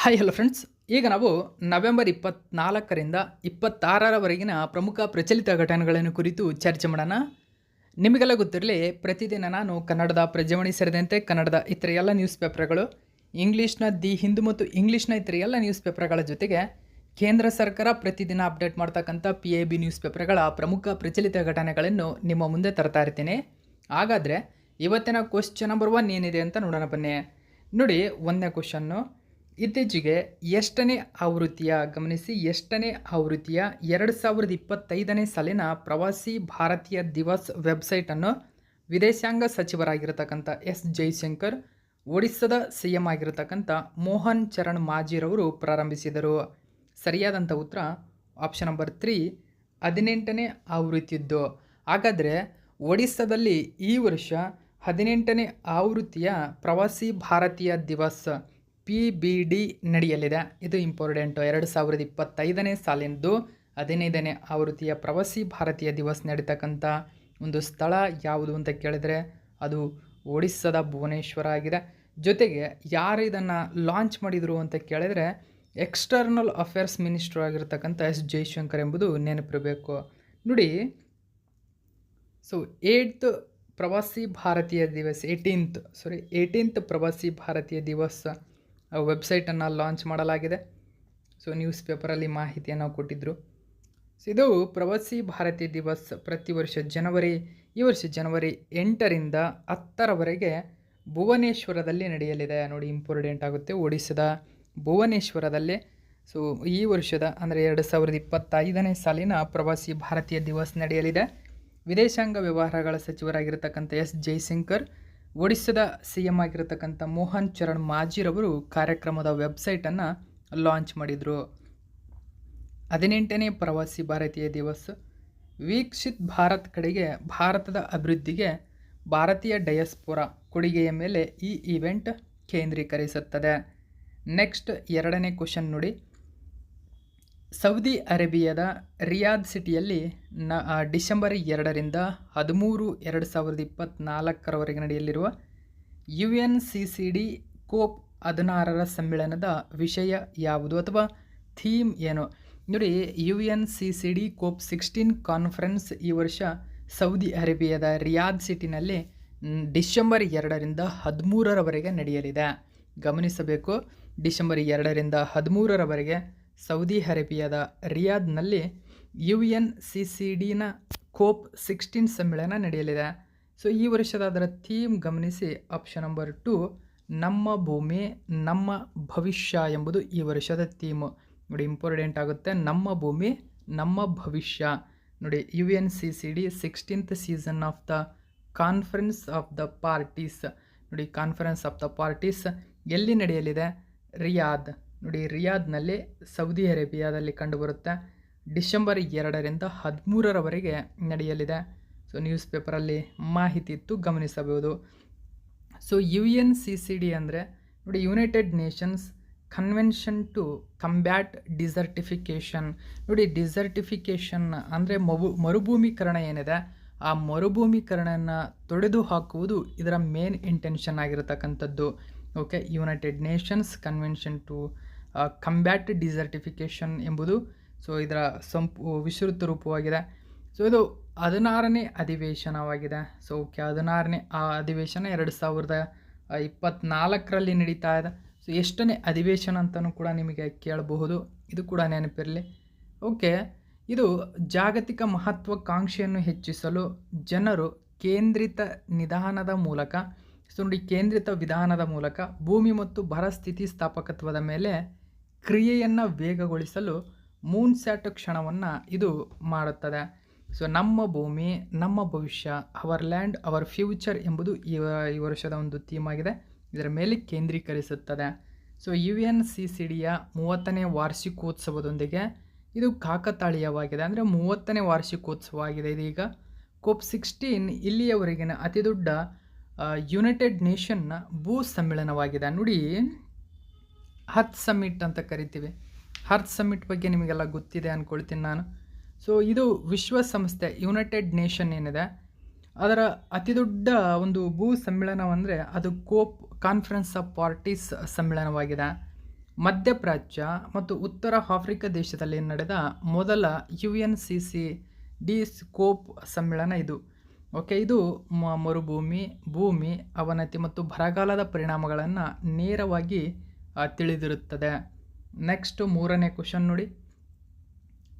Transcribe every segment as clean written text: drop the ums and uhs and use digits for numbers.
Hi hello friends. ಈಗ ನಾವು November 24ರಿಂದ 26ರವರೆಗಿನ ಪ್ರಮುಖ ಪ್ರಚಲಿತ ಘಟನೆಗಳನ್ನು ಕುರಿತು ಚರ್ಚೆ ಮಾಡೋಣ. ನಿಮಗೆಲ್ಲ ಗೊತ್ತಿರಲಿ, ಪ್ರತಿದಿನ ನಾನು ಕನ್ನಡದ ಪ್ರಜಾವಾಣಿ ಸೇರಿದಂತೆ ಕನ್ನಡದ ಇತರ ಎಲ್ಲ ನ್ಯೂಸ್ ಪೇಪರ್ಗಳು, ಇಂಗ್ಲೀಷ್ನ ದಿ ಹಿಂದೂ ಮತ್ತು ಇಂಗ್ಲೀಷ್ನ ಇತರ ಎಲ್ಲ ನ್ಯೂಸ್ ಪೇಪರ್ಗಳ ಜೊತೆಗೆ ಕೇಂದ್ರ ಸರ್ಕಾರ ಪ್ರತಿದಿನ ಅಪ್ಡೇಟ್ ಮಾಡ್ತಕ್ಕಂಥ PIB ನ್ಯೂಸ್ ಪೇಪರ್ಗಳ ಪ್ರಮುಖ ಪ್ರಚಲಿತ ಘಟನೆಗಳನ್ನು ನಿಮ್ಮ ಮುಂದೆ ತರ್ತಾ ಇರ್ತೀನಿ. ಹಾಗಾದರೆ ಇವತ್ತಿನ ಕ್ವಶ್ಚನ್ ನಂಬರ್ 1 ಏನಿದೆ ಅಂತ ನೋಡೋಣ ಬನ್ನಿ. ನೋಡಿ, 1ನೇ ಕ್ವಶನ್ನು, ಇತ್ತೀಚೆಗೆ ಎಷ್ಟನೇ ಆವೃತ್ತಿಯ 2025ನೇ ಸಾಲಿನ ಪ್ರವಾಸಿ ಭಾರತೀಯ ದಿವಸ್ ವೆಬ್ಸೈಟನ್ನು ವಿದೇಶಾಂಗ ಸಚಿವರಾಗಿರತಕ್ಕಂಥ ಎಸ್ ಜೈಶಂಕರ್, ಒಡಿಸ್ಸಾದ CM ಆಗಿರತಕ್ಕಂಥ ಮೋಹನ್ ಚರಣ್ ಮಾಜಿರವರು ಪ್ರಾರಂಭಿಸಿದರು. ಸರಿಯಾದಂಥ ಉತ್ತರ ಆಪ್ಷನ್ ನಂಬರ್ 3, 18ನೇ ಆವೃತ್ತಿಯದ್ದು. ಹಾಗಾದರೆ ಒಡಿಸ್ಸಾದಲ್ಲಿ ಈ ವರ್ಷ 18ನೇ ಆವೃತ್ತಿಯ ಪ್ರವಾಸಿ ಭಾರತೀಯ ದಿವಸ್ PBD ನಡೆಯಲಿದೆ. ಇದು ಇಂಪಾರ್ಟೆಂಟು. 2025ನೇ ಸಾಲಿನದು 15ನೇ ಆವೃತ್ತಿಯ ಪ್ರವಾಸಿ ಭಾರತೀಯ ದಿವಸ್ ನಡೀತಕ್ಕಂಥ ಒಂದು ಸ್ಥಳ ಯಾವುದು ಅಂತ ಕೇಳಿದರೆ ಅದು ಒಡಿಸ್ಸಾದ ಭುವನೇಶ್ವರ ಆಗಿದೆ. ಜೊತೆಗೆ ಯಾರು ಇದನ್ನು ಲಾಂಚ್ ಮಾಡಿದರು ಅಂತ ಕೇಳಿದರೆ ಎಕ್ಸ್ಟರ್ನಲ್ ಅಫೇರ್ಸ್ ಮಿನಿಸ್ಟರ್ ಆಗಿರ್ತಕ್ಕಂಥ ಎಸ್ ಜೈಶಂಕರ್ ಎಂಬುದು ನೆನಪಿರಬೇಕು. ನೋಡಿ, ಸೊ 8th ಪ್ರವಾಸಿ ಭಾರತೀಯ ದಿವಸ್ 18th ಪ್ರವಾಸಿ ಭಾರತೀಯ ದಿವಸ್ ವೆಬ್ಸೈಟನ್ನು ಲಾಂಚ್ ಮಾಡಲಾಗಿದೆ. ಸೊ ನ್ಯೂಸ್ ಪೇಪರಲ್ಲಿ ಮಾಹಿತಿಯನ್ನು ಕೊಟ್ಟಿದ್ದರು. ಸೊ ಇದು ಪ್ರವಾಸಿ ಭಾರತೀಯ ದಿವಸ್ ಪ್ರತಿ ವರ್ಷ ಈ ವರ್ಷ ಜನವರಿ 8ರಿಂದ 10ರವರೆಗೆ ಭುವನೇಶ್ವರದಲ್ಲಿ ನಡೆಯಲಿದೆ. ನೋಡಿ, ಇಂಪಾರ್ಟೆಂಟ್ ಆಗುತ್ತೆ. ಒಡಿಸ್ಸಾದ ಭುವನೇಶ್ವರದಲ್ಲಿ ಸೊ ಈ ವರ್ಷದ ಅಂದರೆ 2025ನೇ ಸಾಲಿನ ಪ್ರವಾಸಿ ಭಾರತೀಯ ದಿವಸ್ ನಡೆಯಲಿದೆ. ವಿದೇಶಾಂಗ ವ್ಯವಹಾರಗಳ ಸಚಿವರಾಗಿರ್ತಕ್ಕಂಥ ಎಸ್ ಜೈಶಂಕರ್, ಒಡಿಸ್ಸಾದ CM ಆಗಿರತಕ್ಕಂಥ ಮೋಹನ್ ಚರಣ್ ಮಾಜಿರವರು ಕಾರ್ಯಕ್ರಮದ ವೆಬ್ಸೈಟನ್ನು ಲಾಂಚ್ ಮಾಡಿದರು. 18ನೇ ಪ್ರವಾಸಿ ಭಾರತೀಯ ದಿವಸ್ ವೀಕ್ಷಿತ್ ಭಾರತ್ ಕಡೆಗೆ ಭಾರತದ ಅಭಿವೃದ್ಧಿಗೆ ಭಾರತೀಯ ಡಯಸ್ಪೋರಾ ಕೊಡುಗೆಯ ಮೇಲೆ ಈ ಈವೆಂಟ್ ಕೇಂದ್ರೀಕರಿಸುತ್ತದೆ. ನೆಕ್ಸ್ಟ್ 2ನೇ ಕ್ವಶನ್ ನೋಡಿ, ಸೌದಿ ಅರೇಬಿಯಾದ ರಿಯಾದ್ ಸಿಟಿಯಲ್ಲಿ ಡಿಸೆಂಬರ್ 2ರಿಂದ 13, 2024ರವರೆಗೆ ನಡೆಯಲಿರುವ UNCCD COP 16ರ ಸಮ್ಮೇಳನದ ವಿಷಯ ಯಾವುದು ಅಥವಾ ಥೀಮ್ ಏನು? ನೋಡಿ, UNCCD COP 16 ಕಾನ್ಫರೆನ್ಸ್ ಈ ವರ್ಷ ಸೌದಿ ಅರೇಬಿಯಾದ ರಿಯಾದ್ ಸಿಟಿನಲ್ಲಿ ಡಿಸೆಂಬರ್ 2ರಿಂದ 13ರವರೆಗೆ ನಡೆಯಲಿದೆ. ಗಮನಿಸಬೇಕು, ಡಿಸೆಂಬರ್ 2ರಿಂದ 13ರವರೆಗೆ ಸೌದಿ ಅರೇಬಿಯಾದ ರಿಯಾದ್ನಲ್ಲಿ UNCCDನ COP 16 ಸಮ್ಮೇಳನ ನಡೆಯಲಿದೆ. ಸೊ ಈ ವರ್ಷದ ಅದರ ಥೀಮ್ ಗಮನಿಸಿ, ಆಪ್ಷನ್ ನಂಬರ್ 2, ನಮ್ಮ ಭೂಮಿ ನಮ್ಮ ಭವಿಷ್ಯ ಎಂಬುದು ಈ ವರ್ಷದ ಥೀಮು. ನೋಡಿ, ಇಂಪಾರ್ಟೆಂಟ್ ಆಗುತ್ತೆ. ನಮ್ಮ ಭೂಮಿ ನಮ್ಮ ಭವಿಷ್ಯ. ನೋಡಿ, UNCCD 16th season of the conference of the parties. ನೋಡಿ, ಕಾನ್ಫರೆನ್ಸ್ ಆಫ್ ದ ಪಾರ್ಟೀಸ್ ಎಲ್ಲಿ ನಡೆಯಲಿದೆ? ರಿಯಾದ್. ನೋಡಿ, ರಿಯಾದ್ನಲ್ಲಿ ಸೌದಿ ಅರೇಬಿಯಾದಲ್ಲಿ ಕಂಡುಬರುತ್ತೆ. ಡಿಸೆಂಬರ್ 2ರಿಂದ 13ರವರೆಗೆ ನಡೆಯಲಿದೆ. ಸೊ ನ್ಯೂಸ್ ಪೇಪರಲ್ಲಿ ಮಾಹಿತಿ ಇತ್ತು, ಗಮನಿಸಬಹುದು. ಸೊ UNCCD ಅಂದರೆ ನೋಡಿ, United Nations Convention to Combat Desertification. ನೋಡಿ, ಡಿಸರ್ಟಿಫಿಕೇಷನ್ ಅಂದರೆ ಮರುಭೂಮೀಕರಣ ಏನಿದೆ, ಆ ಮರುಭೂಮೀಕರಣನ ತೊಡೆದು ಹಾಕುವುದು ಇದರ ಮೇನ್ ಇಂಟೆನ್ಷನ್ ಆಗಿರತಕ್ಕಂಥದ್ದು. Okay, United Nations Convention to Combat Desertification ಎಂಬುದು ಸೊ ಇದರ ವಿಸ್ತೃತ ರೂಪವಾಗಿದೆ. ಸೊ ಇದು 16ನೇ ಅಧಿವೇಶನವಾಗಿದೆ. ಸೊ 16ನೇ ಅಧಿವೇಶನ 2024ರಲ್ಲಿ ನಡೀತಾ ಇದೆ. ಸೊ ಎಷ್ಟನೇ ಅಧಿವೇಶನ ಅಂತಲೂ ಕೂಡ ನಿಮಗೆ ಕೇಳಬಹುದು, ಇದು ಕೂಡ ನೆನಪಿರಲಿ. ಓಕೆ, ಇದು ಜಾಗತಿಕ ಮಹತ್ವಾಕಾಂಕ್ಷೆಯನ್ನು ಹೆಚ್ಚಿಸಲು ಜನರು ಕೇಂದ್ರಿತ ವಿಧಾನದ ಮೂಲಕ ಭೂಮಿ ಮತ್ತು ಬರ ಸ್ಥಿತಿಸ್ಥಾಪಕತ್ವದ ಮೇಲೆ ಕ್ರಿಯೆಯನ್ನು ವೇಗಗೊಳಿಸಲು ಮೂನ್ಸ್ಯಾಟ್ ಕ್ಷಣವನ್ನು ಇದು ಮಾಡುತ್ತದೆ. ಸೊ ನಮ್ಮ ಭೂಮಿ ನಮ್ಮ ಭವಿಷ್ಯ, ಅವರ್ ಲ್ಯಾಂಡ್ ಅವರ್ ಫ್ಯೂಚರ್ ಎಂಬುದು ಈ ವರ್ಷದ ಒಂದು ಥೀಮ್ ಆಗಿದೆ. ಇದರ ಮೇಲೆ ಕೇಂದ್ರೀಕರಿಸುತ್ತದೆ. ಸೊ UNCCDಯ 30ನೇ ವಾರ್ಷಿಕೋತ್ಸವದೊಂದಿಗೆ ಇದು ಕಾಕತಾಳೀಯವಾಗಿದೆ. ಅಂದರೆ 30ನೇ ವಾರ್ಷಿಕೋತ್ಸವ ಆಗಿದೆ ಇದೀಗ. COP 16 ಇಲ್ಲಿಯವರೆಗಿನ ಅತಿದೊಡ್ಡ ಯುನೈಟೆಡ್ ನೇಷನ್ನ ಭೂ ಸಮ್ಮೇಳನವಾಗಿದೆ. ನೋಡಿ, ಅರ್ತ್ ಸಮ್ಮಿಟ್ ಅಂತ ಕರಿತೀವಿ. ಅರ್ತ್ ಸಮ್ಮಿಟ್ ಬಗ್ಗೆ ನಿಮಗೆಲ್ಲ ಗೊತ್ತಿದೆ ಅಂದ್ಕೊಳ್ತೀನಿ ನಾನು. ಸೊ ಇದು ವಿಶ್ವಸಂಸ್ಥೆ ಯುನೈಟೆಡ್ ನೇಷನ್ ಏನಿದೆ ಅದರ ಅತಿದೊಡ್ಡ ಒಂದು ಭೂ ಸಮ್ಮೇಳನವಂದರೆ ಅದು ಕಾನ್ಫರೆನ್ಸ್ ಆಫ್ ಪಾರ್ಟೀಸ್ ಸಮ್ಮೇಳನವಾಗಿದೆ. ಮಧ್ಯಪ್ರಾಚ್ಯ ಮತ್ತು ಉತ್ತರ ಆಫ್ರಿಕಾ ದೇಶದಲ್ಲಿ ನಡೆದ ಮೊದಲ UNCC ಡಿ ಸ್ಕೋಪ್ ಸಮ್ಮೇಳನ ಇದು. ಓಕೆ, ಇದು ಮರುಭೂಮಿ, ಭೂಮಿ ಅವನತಿ ಮತ್ತು ಬರಗಾಲದ ಪರಿಣಾಮಗಳನ್ನು ನೇರವಾಗಿ ತಿಳಿದಿರುತ್ತದೆ. ನೆಕ್ಸ್ಟ್ 3ನೇ ಕ್ವಶನ್ ನೋಡಿ.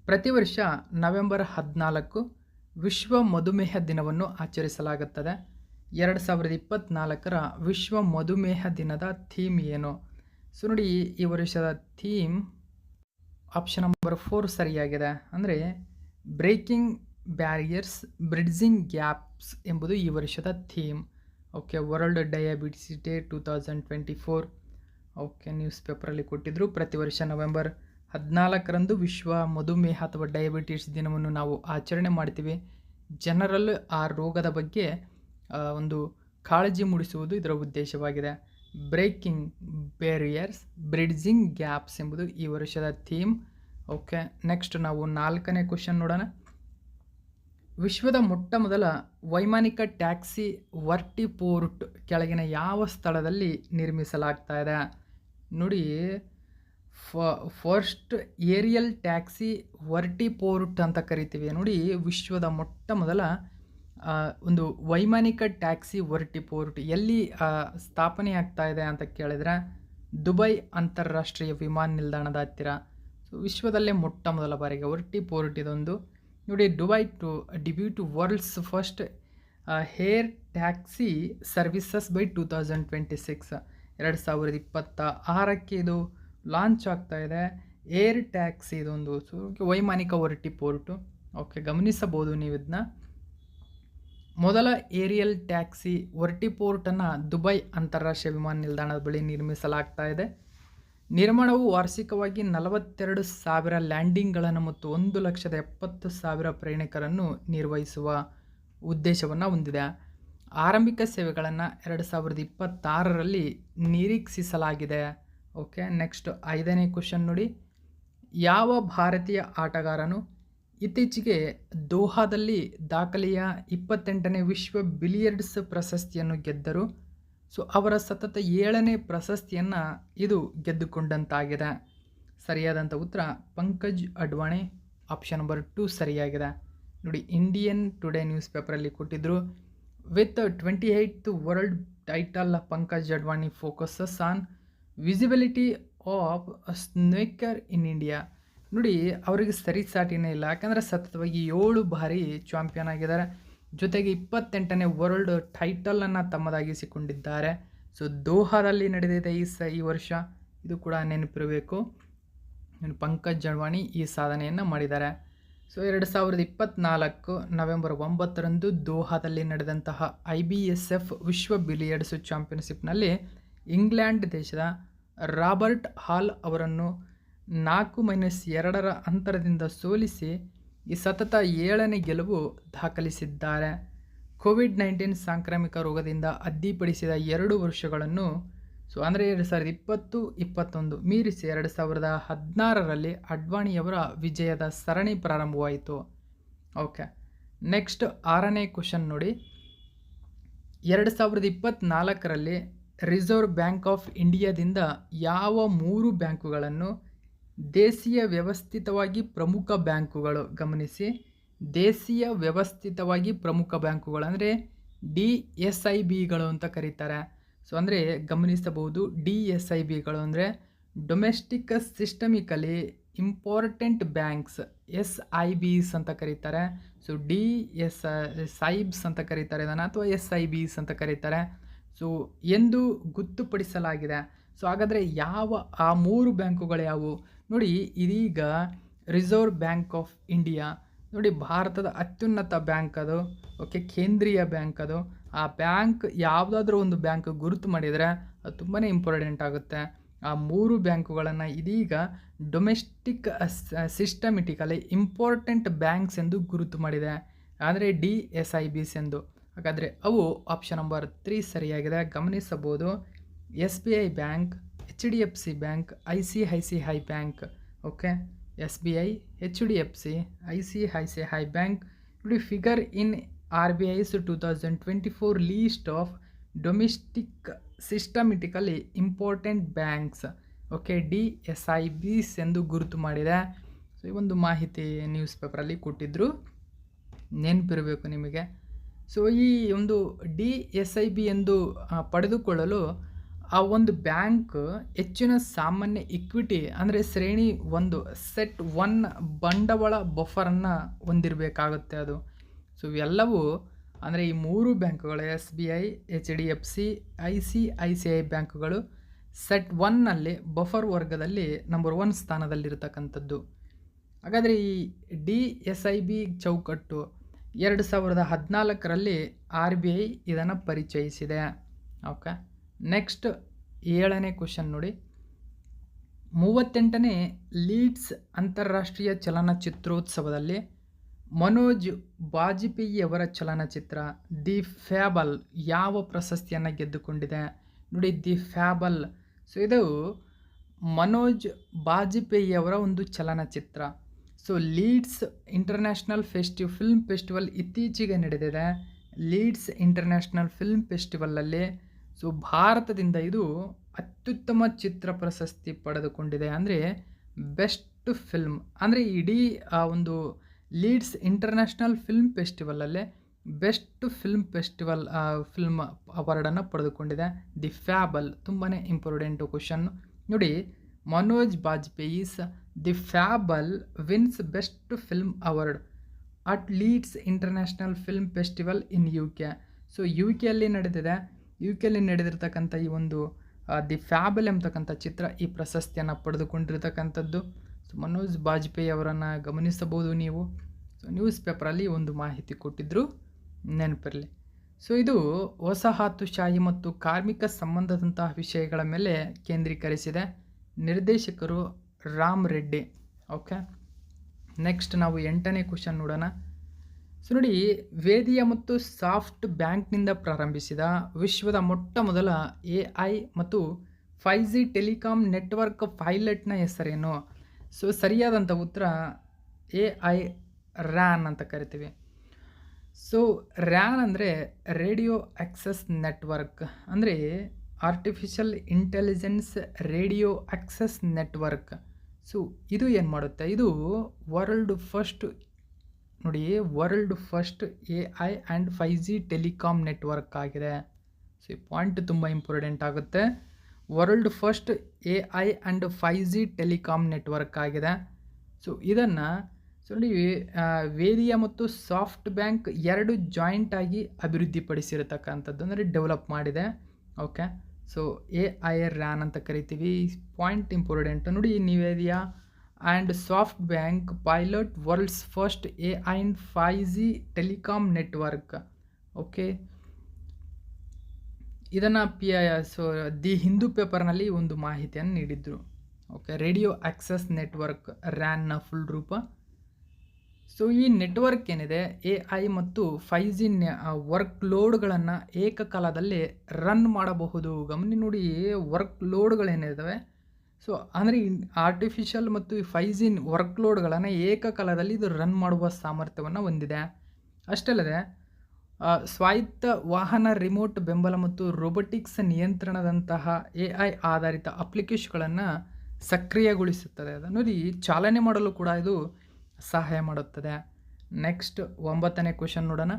ಪ್ರತಿ ವರ್ಷ ನವೆಂಬರ್ 14 ವಿಶ್ವ ಮಧುಮೇಹ ದಿನವನ್ನು ಆಚರಿಸಲಾಗುತ್ತದೆ. 2024ರ ವಿಶ್ವ ಮಧುಮೇಹ ದಿನದ ಥೀಮ್ ಏನು? ಸೊ ನೋಡಿ, ಈ ವರ್ಷದ ಥೀಮ್ ಆಪ್ಷನ್ ನಂಬರ್ 4 ಸರಿಯಾಗಿದೆ. ಅಂದರೆ ಬ್ರೇಕಿಂಗ್ ಬ್ಯಾರಿಯರ್ಸ್, ಬ್ರಿಡ್ಜಿಂಗ್ ಗ್ಯಾಪ್ಸ್ ಎಂಬುದು ಈ ವರ್ಷದ theme. Okay, world diabetes day 2024. Okay, news ಪೇಪರಲ್ಲಿ ಕೊಟ್ಟಿದ್ದರು. ಪ್ರತಿ ವರ್ಷ ನವೆಂಬರ್ 14ರಂದು ವಿಶ್ವ ಮಧುಮೇಹ ಅಥವಾ ಡಯಾಬಿಟಿಸ್ ದಿನವನ್ನು ನಾವು ಆಚರಣೆ ಮಾಡ್ತೀವಿ. ಜನರಲ್ಲಿ ಆ ರೋಗದ ಬಗ್ಗೆ ಒಂದು ಕಾಳಜಿ ಮೂಡಿಸುವುದು ಇದರ ಉದ್ದೇಶವಾಗಿದೆ. ಬ್ರೇಕಿಂಗ್ ಬ್ಯಾರಿಯರ್ಸ್, ಬ್ರಿಡ್ಜಿಂಗ್ ಗ್ಯಾಪ್ಸ್ ಎಂಬುದು ಈ ವರ್ಷದ ಥೀಮ್. ಓಕೆ, ನೆಕ್ಸ್ಟ್ ನಾವು 4ನೇ ಕ್ವಶನ್ ನೋಡೋಣ. ವಿಶ್ವದ ಮೊಟ್ಟ ಮೊದಲ ವೈಮಾನಿಕ ಟ್ಯಾಕ್ಸಿ ವರ್ಟಿಪೋರ್ಟ್ ಕೆಳಗಿನ ಯಾವ ಸ್ಥಳದಲ್ಲಿ ನಿರ್ಮಿಸಲಾಗ್ತಾ ಇದೆ? ನೋಡಿ, ಫಸ್ಟ್ ಏರಿಯಲ್ ಟ್ಯಾಕ್ಸಿ ವರ್ಟಿಪೋರ್ಟ್ ಅಂತ ಕರಿತೀವಿ. ನೋಡಿ, ವಿಶ್ವದ ಮೊಟ್ಟ ಮೊದಲ ಒಂದು ವೈಮಾನಿಕ ಟ್ಯಾಕ್ಸಿ ವರ್ಟಿಪೋರ್ಟ್ ಎಲ್ಲಿ ಸ್ಥಾಪನೆ ಆಗ್ತಾ ಇದೆ ಅಂತ ಕೇಳಿದರೆ ದುಬೈ ಅಂತಾರಾಷ್ಟ್ರೀಯ ವಿಮಾನ ನಿಲ್ದಾಣದ ಹತ್ತಿರ. ಸೊ ವಿಶ್ವದಲ್ಲೇ ಮೊಟ್ಟ ಮೊದಲ ಬಾರಿಗೆ ವರ್ಟಿಪೋರ್ಟ್ ಇದೊಂದು. ನೋಡಿ, Dubai to debut world's first air taxi services by 2026. 2026ಕ್ಕೆ ಇದು ಲಾಂಚ್ ಆಗ್ತಾ ಇದೆ. ಏರ್ ಟ್ಯಾಕ್ಸಿ ಇದೊಂದು. ಸೊ ವೈಮಾನಿಕ ವರ್ಟಿಪೋರ್ಟು. ಓಕೆ, ಗಮನಿಸಬಹುದು ನೀವು ಇದನ್ನ. ಮೊದಲ ಏರಿಯಲ್ ಟ್ಯಾಕ್ಸಿ ವರ್ಟಿಪೋರ್ಟನ್ನು ದುಬೈ ಅಂತಾರಾಷ್ಟ್ರೀಯ ವಿಮಾನ ನಿಲ್ದಾಣದ ಬಳಿ ನಿರ್ಮಿಸಲಾಗ್ತಾ ಇದೆ. ನಿರ್ಮಾಣವು ವಾರ್ಷಿಕವಾಗಿ 42,000 ಲ್ಯಾಂಡಿಂಗ್ಗಳನ್ನು ಮತ್ತು 1,70,000 ಪ್ರಯಾಣಿಕರನ್ನು ನಿರ್ವಹಿಸುವ ಉದ್ದೇಶವನ್ನು ಹೊಂದಿದೆ. ಆರಂಭಿಕ ಸೇವೆಗಳನ್ನು 2026ರಲ್ಲಿ ನಿರೀಕ್ಷಿಸಲಾಗಿದೆ. ಓಕೆ, ನೆಕ್ಸ್ಟ್ 5ನೇ ಕ್ವಶನ್ ನೋಡಿ. ಯಾವ ಭಾರತೀಯ ಆಟಗಾರನು ಇತ್ತೀಚೆಗೆ ದೋಹಾದಲ್ಲಿ ದಾಖಲೆಯ 28ನೇ ವಿಶ್ವ ಬಿಲಿಯರ್ಡ್ಸ್ ಪ್ರಶಸ್ತಿಯನ್ನು ಗೆದ್ದರು? ಸೊ ಅವರ ಸತತ 7ನೇ ಪ್ರಶಸ್ತಿಯನ್ನು ಇದು ಗೆದ್ದುಕೊಂಡಂತಾಗಿದೆ. ಸರಿಯಾದಂಥ ಉತ್ತರ ಪಂಕಜ್ ಅಡ್ವಾಣಿ. ಆಪ್ಷನ್ ನಂಬರ್ 2 ಸರಿಯಾಗಿದೆ. ನೋಡಿ, ಇಂಡಿಯನ್ ಟುಡೇ ನ್ಯೂಸ್ ಪೇಪರಲ್ಲಿ ಕೊಟ್ಟಿದ್ದರು. With 28th world title, Pankaj Advani focuses on visibility of snooker in India. ನೋಡಿ, ಅವರಿಗೆ ಸರಿಸಾಟಿನೇ ಇಲ್ಲ. ಯಾಕಂದರೆ ಸತತವಾಗಿ 7 ಬಾರಿ ಚಾಂಪಿಯನ್ ಆಗಿದ್ದಾರೆ. ಜೊತೆಗೆ 28ನೇ ವರ್ಲ್ಡ್ ಟೈಟಲನ್ನು ತಮ್ಮದಾಗಿಸಿಕೊಂಡಿದ್ದಾರೆ. ಸೊ ದೋಹಾದಲ್ಲಿ ನಡೆದಿದೆ ಈ ವರ್ಷ. ಇದು ಕೂಡ ನೆನಪಿರಬೇಕು. ಪಂಕಜ್ ಅಡ್ವಾಣಿ ಈ ಸಾಧನೆಯನ್ನು ಮಾಡಿದ್ದಾರೆ. ಸೊ 2024 ನವೆಂಬರ್ 9ರಂದು ದೋಹಾದಲ್ಲಿ ನಡೆದಂತಹ IBSF ವಿಶ್ವ ಬಿಲಿಯರ್ಡ್ಸ್ ಚಾಂಪಿಯನ್ಶಿಪ್ನಲ್ಲಿ ಇಂಗ್ಲೆಂಡ್ ದೇಶದ ರಾಬರ್ಟ್ ಹಾಲ್ ಅವರನ್ನು 4-2 ಅಂತರದಿಂದ ಸೋಲಿಸಿ ಈ ಸತತ 7ನೇ ಗೆಲುವು ದಾಖಲಿಸಿದ್ದಾರೆ. ಕೋವಿಡ್-19 ಸಾಂಕ್ರಾಮಿಕ ರೋಗದಿಂದ ಅಡ್ಡಿಪಡಿಸಿದ 2 ವರ್ಷಗಳನ್ನು, ಸೊ ಅಂದರೆ 2020-21 ಮೀರಿಸಿ 2016ರಲ್ಲಿ ಅಡ್ವಾಣಿಯವರ ವಿಜಯದ ಸರಣಿ ಪ್ರಾರಂಭವಾಯಿತು. ಓಕೆ, ನೆಕ್ಸ್ಟ್ 6ನೇ ಕ್ವಶನ್ ನೋಡಿ. 2024ರಲ್ಲಿ ರಿಸರ್ವ್ ಬ್ಯಾಂಕ್ ಆಫ್ ಇಂಡಿಯಾದಿಂದ ಯಾವ 3 ಬ್ಯಾಂಕುಗಳನ್ನು ದೇಶೀಯ ವ್ಯವಸ್ಥಿತವಾಗಿ ಪ್ರಮುಖ ಬ್ಯಾಂಕುಗಳು, ಗಮನಿಸಿ, ದೇಶೀಯ ವ್ಯವಸ್ಥಿತವಾಗಿ ಪ್ರಮುಖ ಬ್ಯಾಂಕುಗಳು ಅಂದರೆ DSIBಗಳು ಅಂತ ಕರೀತಾರೆ. ಸೊ ಅಂದರೆ ಗಮನಿಸಬಹುದು, DSIBಗಳು ಅಂದರೆ ಡೊಮೆಸ್ಟಿಕ್ ಸಿಸ್ಟಮಿಕಲಿ ಇಂಪಾರ್ಟೆಂಟ್ ಬ್ಯಾಂಕ್ಸ್, SIBs ಅಂತ ಕರೀತಾರೆ. ಸೊ DSIBs ಅಂತ ಕರೀತಾರೆ ಇದನ್ನು, ಅಥವಾ SIBs ಅಂತ ಕರೀತಾರೆ. ಸೊ ಎಂದು ಗೊತ್ತುಪಡಿಸಲಾಗಿದೆ. ಸೊ ಹಾಗಾದರೆ ಯಾವ ಆ 3 ಬ್ಯಾಂಕುಗಳು ಯಾವುವು ನೋಡಿ. ಇದೀಗ ರಿಸರ್ವ್ ಬ್ಯಾಂಕ್ ಆಫ್ ಇಂಡಿಯಾ ನೋಡಿ, ಭಾರತದ ಅತ್ಯುನ್ನತ ಬ್ಯಾಂಕ್ ಅದು. ಓಕೆ, ಕೇಂದ್ರೀಯ ಬ್ಯಾಂಕ್ ಅದು. ಆ ಬ್ಯಾಂಕ್ ಯಾವುದಾದ್ರೂ ಒಂದು ಬ್ಯಾಂಕ್ ಗುರುತು ಮಾಡಿದರೆ ಅದು ತುಂಬಾ ಇಂಪಾರ್ಟೆಂಟ್ ಆಗುತ್ತೆ. ಆ 3 ಬ್ಯಾಂಕುಗಳನ್ನು ಇದೀಗ ಡೊಮೆಸ್ಟಿಕ್ ಸಿಸ್ಟಮೆಟಿಕಲಿ ಇಂಪಾರ್ಟೆಂಟ್ ಬ್ಯಾಂಕ್ಸ್ ಎಂದು ಗುರುತು ಮಾಡಿದೆ, ಅಂದರೆ DSIBs ಎಂದು. ಹಾಗಾದರೆ ಅವು ಆಪ್ಷನ್ ನಂಬರ್ 3 ಸರಿಯಾಗಿದೆ. ಗಮನಿಸಬಹುದು, SBI bank, HDFC bank, ICICI bank. Okay, SBI, HDFC, ICICI bank. ನೋಡಿ, figure in RBI's 2024 list of domestic systemically important banks. Okay, DSIBs ಎಂದು ಗುರುತು ಮಾಡಿದೆ. ಸೊ ಈ ಒಂದು ಮಾಹಿತಿ ನ್ಯೂಸ್ ಪೇಪರಲ್ಲಿ ಕೊಟ್ಟಿದ್ದರು, ನೆನಪಿರಬೇಕು ನಿಮಗೆ. ಸೊ ಈ ಒಂದು DSIB ಎಂದು ಪಡೆದುಕೊಳ್ಳಲು ಆ ಒಂದು ಬ್ಯಾಂಕ್ ಹೆಚ್ಚಿನ ಸಾಮಾನ್ಯ ಇಕ್ವಿಟಿ ಅಂದರೆ ಶ್ರೇಣಿ 1 ಸೆಟ್ 1 ಬಂಡವಾಳ ಬಫರನ್ನು ಹೊಂದಿರಬೇಕಾಗುತ್ತೆ ಅದು. ಸೊ ಇವೆಲ್ಲವೂ ಅಂದರೆ ಈ 3 ಬ್ಯಾಂಕುಗಳು SBI, HDFC, ICICI ಬ್ಯಾಂಕುಗಳು ಸೆಟ್ 1ನಲ್ಲಿ ಬಫರ್ ವರ್ಗದಲ್ಲಿ ನಂಬರ್ 1 ಸ್ಥಾನದಲ್ಲಿರ್ತಕ್ಕಂಥದ್ದು. ಹಾಗಾದರೆ ಈ DSIB ಚೌಕಟ್ಟು 2014ರಲ್ಲಿ RBI ಇದನ್ನು ಪರಿಚಯಿಸಿದೆ. ಓಕೆ, ನೆಕ್ಸ್ಟ್ 7ನೇ ಕ್ವಶನ್ ನೋಡಿ. 38ನೇ ಲೀಡ್ಸ್ ಅಂತಾರಾಷ್ಟ್ರೀಯ ಚಲನಚಿತ್ರೋತ್ಸವದಲ್ಲಿ ಮನೋಜ್ ಬಾಜಪೇಯಿಯವರ ಚಲನಚಿತ್ರ ದಿ ಫ್ಯಾಬಲ್ ಯಾವ ಪ್ರಶಸ್ತಿಯನ್ನು ಗೆದ್ದುಕೊಂಡಿದೆ? ನೋಡಿ, ದಿ ಫ್ಯಾಬಲ್. ಸೊ ಇದು ಮನೋಜ್ ಬಾಜಪೇಯಿಯವರ ಒಂದು ಚಲನಚಿತ್ರ. So leads international film festival ಇತ್ತೀಚೆಗೆ ನಡೆದಿದೆ. ಲೀಡ್ಸ್ ಇಂಟರ್ನ್ಯಾಷನಲ್ ಫಿಲ್ಮ್ ಫೆಸ್ಟಿವಲಲ್ಲಿ ಸೊ ಭಾರತದಿಂದ ಇದು ಅತ್ಯುತ್ತಮ ಚಿತ್ರ ಪ್ರಶಸ್ತಿ ಪಡೆದುಕೊಂಡಿದೆ. ಅಂದರೆ ಬೆಸ್ಟ್ ಫಿಲ್ಮ್ ಅಂದರೆ ಇಡೀ ಒಂದು ಲೀಡ್ಸ್ ಇಂಟರ್ನ್ಯಾಷನಲ್ ಫಿಲ್ಮ್ ಫೆಸ್ಟಿವಲಲ್ಲೇ ಬೆಸ್ಟ್ ಫಿಲ್ಮ್ ಅವಾರ್ಡನ್ನು ಪಡೆದುಕೊಂಡಿದೆ. ದಿ ಫ್ಯಾಬಲ್ ತುಂಬಾ ಇಂಪಾರ್ಟೆಂಟು ಕ್ವಶನ್ ನೋಡಿ. Manoj Bajpayee's the fable wins best film award at Leeds international film festival in UK. So ಯುಕೆಯಲ್ಲಿ ನಡೆದಿರ್ತಕ್ಕಂಥ ಈ ಒಂದು ದಿ ಫ್ಯಾಬಲ್ ಎಂಬತಕ್ಕಂಥ ಚಿತ್ರ ಈ ಪ್ರಶಸ್ತಿಯನ್ನು ಪಡೆದುಕೊಂಡಿರ್ತಕ್ಕಂಥದ್ದು. ಸೊ ಮನೋಜ್ ಬಾಜಪೇಯಿ ಅವರನ್ನು ಗಮನಿಸಬಹುದು ನೀವು. ಸೊ ನ್ಯೂಸ್ ಪೇಪರಲ್ಲಿ ಒಂದು ಮಾಹಿತಿ ಕೊಟ್ಟಿದ್ದರು, ನೆನಪಿರಲಿ. ಸೊ ಇದು ವಸಾಹತುಶಾಹಿ ಮತ್ತು ಕಾರ್ಮಿಕ ಸಂಬಂಧದಂತಹ ವಿಷಯಗಳ ಮೇಲೆ ಕೇಂದ್ರೀಕರಿಸಿದೆ. ನಿರ್ದೇಶಕರು ರಾಮ್ ರೆಡ್ಡಿ. ಓಕೆ, ನೆಕ್ಸ್ಟ್ ನಾವು 8ನೇ ಕ್ವಶನ್ ನೋಡೋಣ. ಸೊ ನೋಡಿ, ವೇದಿಯ ಮತ್ತು ಸಾಫ್ಟ್ ಬ್ಯಾಂಕ್ನಿಂದ ಪ್ರಾರಂಭಿಸಿದ ವಿಶ್ವದ ಮೊಟ್ಟ ಮೊದಲ AI ಮತ್ತು 5G ಟೆಲಿಕಾಂ ನೆಟ್ವರ್ಕ್ ಪೈಲಟ್ನ ಹೆಸರೇನು? ಸೊ ಸರಿಯಾದಂಥ ಉತ್ತರ AI RAN ಅಂತ ಕರಿತೀವಿ. ಸೊ RAN ಅಂದರೆ ರೇಡಿಯೋ ಆಕ್ಸೆಸ್ ನೆಟ್ವರ್ಕ್, ಅಂದರೆ artificial intelligence radio access network. So ಇದು ಏನು ಮಾಡುತ್ತೆ? ಇದು world first AI and 5G telecom network ಆಗಿದೆ. ಸೊ ಈ ಪಾಯಿಂಟ್ ತುಂಬ ಇಂಪಾರ್ಟೆಂಟ್ ಆಗುತ್ತೆ. World first AI and 5G telecom network ಆಗಿದೆ. ಸೊ ಇದನ್ನು ನೋಡಿ, ವೇದಿಯ ಮತ್ತು ಸಾಫ್ಟ್ ಬ್ಯಾಂಕ್ 2 ಜಾಯಿಂಟ್ ಆಗಿ ಅಭಿವೃದ್ಧಿಪಡಿಸಿರತಕ್ಕಂಥದ್ದು, ಅಂದರೆ ಡೆವಲಪ್ ಮಾಡಿದೆ. ಓಕೆ, ಸೊ AI RAN ಅಂತ ಕರಿತೀವಿ. ಪಾಯಿಂಟ್ ಇಂಪಾರ್ಟೆಂಟ್ ನೋಡಿ. ವೇದಿಯ and SoftBank pilot world's first AI and 5G telecom network. Okay, ಇದನ್ನು ಸೊ ದಿ ಹಿಂದೂ ಪೇಪರ್ನಲ್ಲಿ ಒಂದು ಮಾಹಿತಿಯನ್ನು ನೀಡಿದ್ರು. ಓಕೆ, ರೇಡಿಯೋ ಆಕ್ಸೆಸ್ ನೆಟ್ವರ್ಕ್ RANನ ಫುಲ್ ರೂಪ. ಸೊ ಈ ನೆಟ್ವರ್ಕ್ ಏನಿದೆ AI ಮತ್ತು 5G ವರ್ಕ್ ಲೋಡ್ಗಳನ್ನು ಏಕಕಾಲದಲ್ಲಿ ರನ್ ಮಾಡಬಹುದು. ಗಮನಿ ನೋಡಿ, ವರ್ಕ್ ಲೋಡ್ಗಳೇನಿದ್ದಾವೆ, ಸೊ ಅಂದರೆ ಆರ್ಟಿಫಿಷಿಯಲ್ ಮತ್ತು 5G ವರ್ಕ್ ಲೋಡ್ಗಳನ್ನು ಏಕಕಾಲದಲ್ಲಿ ಇದು ರನ್ ಮಾಡುವ ಸಾಮರ್ಥ್ಯವನ್ನು ಹೊಂದಿದೆ. ಅಷ್ಟೇ ಅಲ್ಲದೆ ಸ್ವಾಯತ್ತ ವಾಹನ ರಿಮೋಟ್ ಬೆಂಬಲ ಮತ್ತು ರೋಬೋಟಿಕ್ಸ್ ನಿಯಂತ್ರಣದಂತಹ AI ಆಧಾರಿತ ಅಪ್ಲಿಕೇಶನ್ಗಳನ್ನು ಸಕ್ರಿಯಗೊಳಿಸುತ್ತದೆ. ನೋಡಿ, ಚಾಲನೆ ಮಾಡಲು ಕೂಡ ಇದು ಸಹಾಯ ಮಾಡುತ್ತದೆ. ನೆಕ್ಸ್ಟ್ 9ನೇ ಕ್ವಶನ್ ನೋಡೋಣ.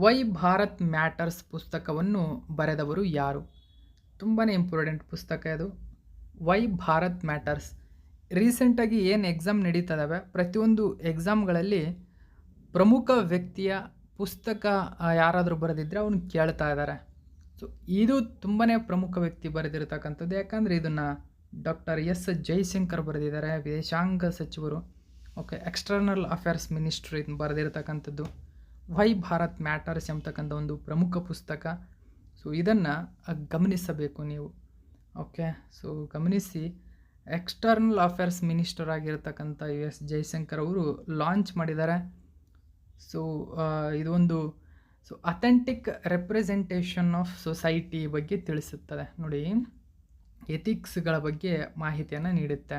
ವೈ ಭಾರತ್ ಮ್ಯಾಟರ್ಸ್ ಪುಸ್ತಕವನ್ನು ಬರೆದವರು ಯಾರು? ತುಂಬಾ ಇಂಪಾರ್ಟೆಂಟ್ ಪುಸ್ತಕ ಇದು, ವೈ ಭಾರತ್ ಮ್ಯಾಟರ್ಸ್. ರೀಸೆಂಟಾಗಿ ಏನು ಎಕ್ಸಾಮ್ ನಡೀತದವೆ, ಪ್ರತಿಯೊಂದು ಎಕ್ಸಾಮ್ಗಳಲ್ಲಿ ಪ್ರಮುಖ ವ್ಯಕ್ತಿಯ ಪುಸ್ತಕ ಯಾರಾದರೂ ಬರೆದಿದ್ದರೆ ಅವನು ಕೇಳ್ತಾ ಇದ್ದಾರೆ. ಸೊ ಇದು ತುಂಬಾ ಪ್ರಮುಖ ವ್ಯಕ್ತಿ ಬರೆದಿರತಕ್ಕಂಥದ್ದು. ಯಾಕಂದರೆ ಇದನ್ನು ಡಾಕ್ಟರ್ S ಜೈಶಂಕರ್ ಬರೆದಿದ್ದಾರೆ, ವಿದೇಶಾಂಗ ಸಚಿವರು. ಓಕೆ, ಎಕ್ಸ್ಟರ್ನಲ್ ಅಫೇರ್ಸ್ ಮಿನಿಸ್ಟ್ರಿ ಬರೆದಿರತಕ್ಕಂಥದ್ದು. ವೈ ಭಾರತ್ ಮ್ಯಾಟರ್ಸ್ ಎಂಬತಕ್ಕಂಥ ಒಂದು ಪ್ರಮುಖ ಪುಸ್ತಕ. ಸೊ ಇದನ್ನು ಗಮನಿಸಬೇಕು ನೀವು. ಓಕೆ, ಸೊ ಗಮನಿಸಿ. ಎಕ್ಸ್ಟರ್ನಲ್ ಅಫೇರ್ಸ್ ಮಿನಿಸ್ಟರ್ ಆಗಿರತಕ್ಕಂಥ US ಜೈಶಂಕರ್ ಅವರು ಲಾಂಚ್ ಮಾಡಿದ್ದಾರೆ. ಸೊ ಇದೊಂದು ಅಥೆಂಟಿಕ್ ರೆಪ್ರೆಸೆಂಟೇಷನ್ ಆಫ್ ಸೊಸೈಟಿ ಬಗ್ಗೆ ತಿಳಿಸುತ್ತದೆ. ನೋಡಿ, ಎಥಿಕ್ಸ್ಗಳ ಬಗ್ಗೆ ಮಾಹಿತಿಯನ್ನು ನೀಡುತ್ತೆ.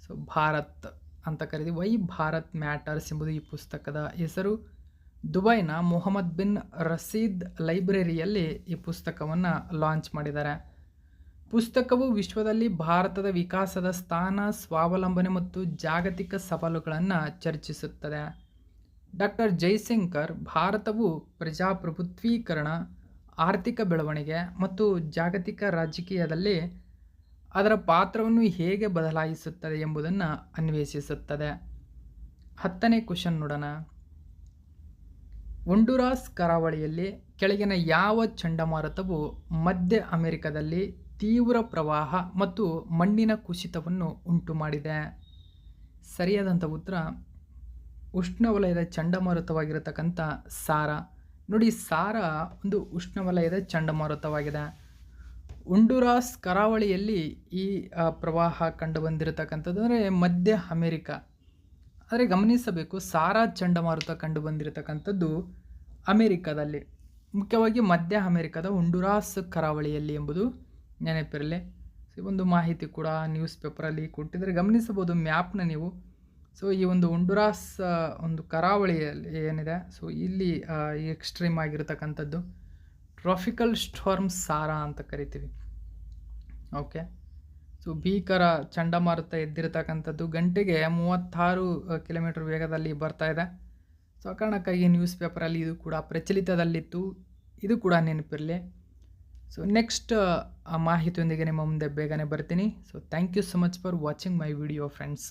ಸೊ ಭಾರತ್ ಅಂತ ಕರೀತೀವಿ. ವೈ ಭಾರತ್ ಮ್ಯಾಟರ್ಸ್ ಎಂಬುದು ಈ ಪುಸ್ತಕದ ಹೆಸರು. ದುಬೈನ ಮೊಹಮ್ಮದ್ ಬಿನ್ ರಶೀದ್ ಲೈಬ್ರರಿಯಲ್ಲಿ ಈ ಪುಸ್ತಕವನ್ನು ಲಾಂಚ್ ಮಾಡಿದ್ದಾರೆ. ಪುಸ್ತಕವು ವಿಶ್ವದಲ್ಲಿ ಭಾರತದ ವಿಕಾಸದ ಸ್ಥಾನ, ಸ್ವಾವಲಂಬನೆ ಮತ್ತು ಜಾಗತಿಕ ಸವಾಲುಗಳನ್ನು ಚರ್ಚಿಸುತ್ತದೆ. ಡಾಕ್ಟರ್ ಜೈಶಂಕರ್ ಭಾರತವು ಪ್ರಜಾಪ್ರಭುತ್ವೀಕರಣ, ಆರ್ಥಿಕ ಬೆಳವಣಿಗೆ ಮತ್ತು ಜಾಗತಿಕ ರಾಜಕೀಯದಲ್ಲಿ ಅದರ ಪಾತ್ರವನ್ನು ಹೇಗೆ ಬದಲಾಯಿಸುತ್ತದೆ ಎಂಬುದನ್ನು ಅನ್ವೇಷಿಸುತ್ತದೆ. 10ನೇ ಕ್ವೆಶ್ಚನ್ ನೋಡೋಣ. ಹೊಂಡುರಾಸ್ ಕರಾವಳಿಯಲ್ಲಿ ಕೆಳಗಿನ ಯಾವ ಚಂಡಮಾರುತವು ಮಧ್ಯ ಅಮೆರಿಕದಲ್ಲಿ ತೀವ್ರ ಪ್ರವಾಹ ಮತ್ತು ಮಣ್ಣಿನ ಕುಸಿತವನ್ನು ಉಂಟುಮಾಡಿದೆ? ಸರಿಯಾದಂಥ ಉತ್ತರ ಉಷ್ಣವಲಯದ ಚಂಡಮಾರುತವಾಗಿರತಕ್ಕಂಥ ಸಾರಾ. ನೋಡಿ, ಸಾರಾ ಒಂದು ಉಷ್ಣವಲಯದ ಚಂಡಮಾರುತವಾಗಿದೆ. ಹೊಂಡುರಾಸ್ ಕರಾವಳಿಯಲ್ಲಿ ಈ ಪ್ರವಾಹ ಕಂಡು ಬಂದಿರತಕ್ಕಂಥದ್ದು ಅಂದರೆ ಮಧ್ಯ ಅಮೆರಿಕ. ಆದರೆ ಗಮನಿಸಬೇಕು, ಸಾರಾ ಚಂಡಮಾರುತ ಕಂಡು ಬಂದಿರತಕ್ಕಂಥದ್ದು ಅಮೆರಿಕದಲ್ಲಿ, ಮುಖ್ಯವಾಗಿ ಮಧ್ಯ ಅಮೆರಿಕದ ಹೊಂಡುರಾಸ್ ಕರಾವಳಿಯಲ್ಲಿ ಎಂಬುದು ನೆನಪಿರಲಿ. ಒಂದು ಮಾಹಿತಿ ಕೂಡ ನ್ಯೂಸ್ ಪೇಪರಲ್ಲಿ ಕೊಟ್ಟಿದ್ದಾರೆ, ಗಮನಿಸಬಹುದು ಮ್ಯಾಪ್ನ ನೀವು. ಸೊ ಈ ಒಂದು ಹೊಂಡುರಾಸ್ ಒಂದು ಕರಾವಳಿಯಲ್ಲಿ ಏನಿದೆ, ಸೊ ಇಲ್ಲಿ ಎಕ್ಸ್ಟ್ರೀಮ್ ಆಗಿರತಕ್ಕಂಥದ್ದು ಟ್ರಾಪಿಕಲ್ ಸ್ಟಾರ್ಮ್ ಸಾರಾ ಅಂತ ಕರಿತೀವಿ. ಓಕೆ, ಸೊ ಭೀಕರ ಚಂಡಮಾರುತ ಎದ್ದಿರತಕ್ಕಂಥದ್ದು ಗಂಟೆಗೆ 36 ಕಿಲೋಮೀಟರ್ ವೇಗದಲ್ಲಿ ಬರ್ತಾ ಇದೆ. ಸೊ ಆ ಕಾರಣಕ್ಕಾಗಿ ನ್ಯೂಸ್ ಪೇಪರಲ್ಲಿ ಇದು ಕೂಡ ಪ್ರಚಲಿತದಲ್ಲಿತ್ತು, ಇದು ಕೂಡ ನೆನಪಿರಲಿ. ಸೊ ನೆಕ್ಸ್ಟ್ ಮಾಹಿತಿಯೊಂದಿಗೆ ನಿಮ್ಮ ಮುಂದೆ ಬೇಗನೆ ಬರ್ತೀನಿ. So thank you so much for watching my video friends.